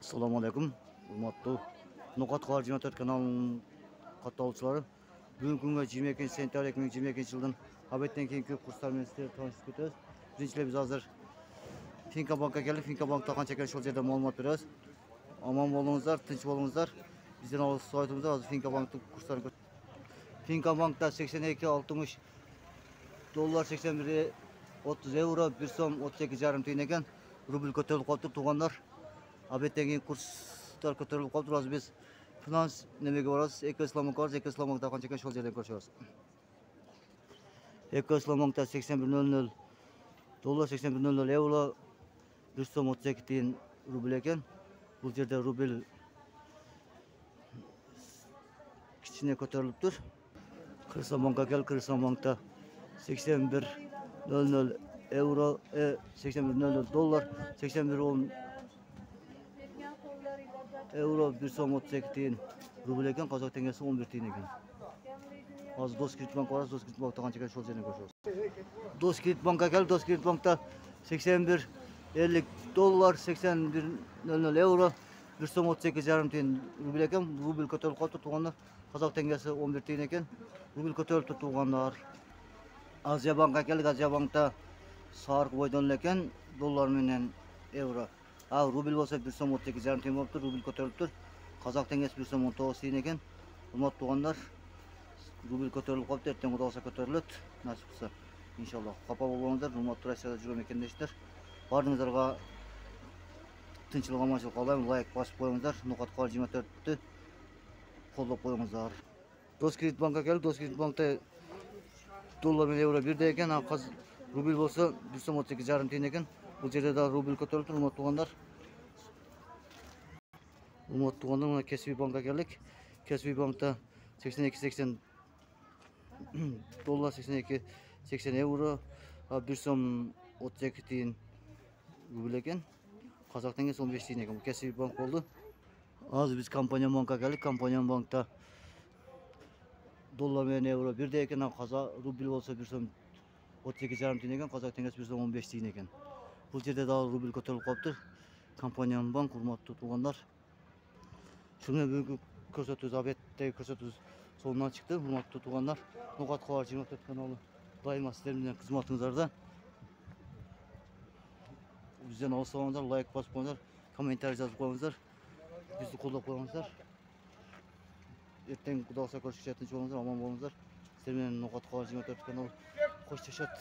Assalamu alaikum. Урматтуу Нукат Калар 24 каналынын катталуучулары. Бүгүнкү күнгө 22-сентябрь 2022 жылдын абеттен кийинки курстар менен сиздерди таанышып кетебиз. Биринчиден биз азыр Финка банкка келдик. Финка банкта канча экен ошол жерде маалымат беребиз. Аман болуңуздар, тынч болуңуздар. Бизден алыс айтуңуздар, азыр Финка банктын курстарын көрсөтөбүз. Финка банкта 82.60 доллар, 81.30 евро, 1 сом 32,5 тиын экен. Рубль көтөрүлүп калыптыр туугандар. Абеттен кийин курстар көтөрүлүп калыптыр. Азыр биз финанс немеге барабыз. Экоисламбанкка барабыз. Экоисламбанкта канча экен ошол жерден көрсөтөбүз. Экоисламбанкта 81.00 доллар, 81.00 евро, 1 сом 32 тиын рубль экен. Бул жерде рубль кичине көтөрүлүптүр. Кыргызстанбанкка келип, Кыргызстанбанкта 81.00 евро, 81.00 доллар, 81 евро, 1 сом 32 тиын рубль экен. Казак теңгеси 11 тиын экен. Азыр Доскредитбанк барабыз. Доскредитбанкта канча экен ошол жерден көрсөтөбүз. Доскредитбанкка келип, Доскредитбанкта 81.50 доллар, 81.00 евро, 1 сом 32,5 тиын рубль экен. Рубль көтөрүлүп калыптыр туугандар. Казак теңгеси 11 тиын экен. Рубль көтөрүлүптүр туугандар. Азия банкка келдик. Азия банкта саркы бойдон эле экен, доллар менен евро. Рубль болсо 1 сом 32,5 тиын болуптур. Рубль көтөрүлүптүр. Казак теңгеси 1 сом 19 тиын экен. Урматтуу туугандар, рубль көтөрүлүп калыптыр. Эртең Кудай калса көтөрүлөт. Насип кылса, иншалла. Капа болбоңуздар. Урматтуу Россияда жүргөн мекендештер. Баарыңыздарга тынччылык, аманчылык каалайм. Лайк басып коюңуздар. Нукат Калар 24-тү колдоп коюңуздар. Доскредитбанкка келип, Доскредитбанкта доллар менен евро бирдей экен. Рубль болсо 1 сом 32,5 тиын экен. Бул жерде да рубль көтөрүлүптүр. Урматтуу туугандар. Мына Кесиби банкка келдик. Кесиби банкта 82,80 доллар, 82,80 евро, 1 сом 32 тиын рубль экен. Казак теңгеси 15 тиын экен. Бул Кесиби банк болду. Азыр биз Компания банкка келдик. Компания банкта доллар менен евро бирдей экен. Рубль болсо 1 сом 32,5 тиын экен. Казак теңгеси 1 сом 15 тиын экен. Бул жерде дагы рубль көтөрүлүп калыптыр. Компания банк, урматтуу туугандар. Шуну бүгүнкү көрсөтүүбүз, абеттеги көрсөтүүбүз соңунан чыкты. Урматтуу туугандар, Нукат Калар 24 каналы дайыма сиздер менен кызматыңыздарда. Бизден алыстабаңыздар, лайк басып коюңуздар, комментарий жазып коюңуздар. Бизди колдоп коюңуздар. Эртең Кудай калса көрүшкөнчө тынч болуңуздар, аман болуңуздар. Сиздер менен Нукат Калар 24 каналы коштошот.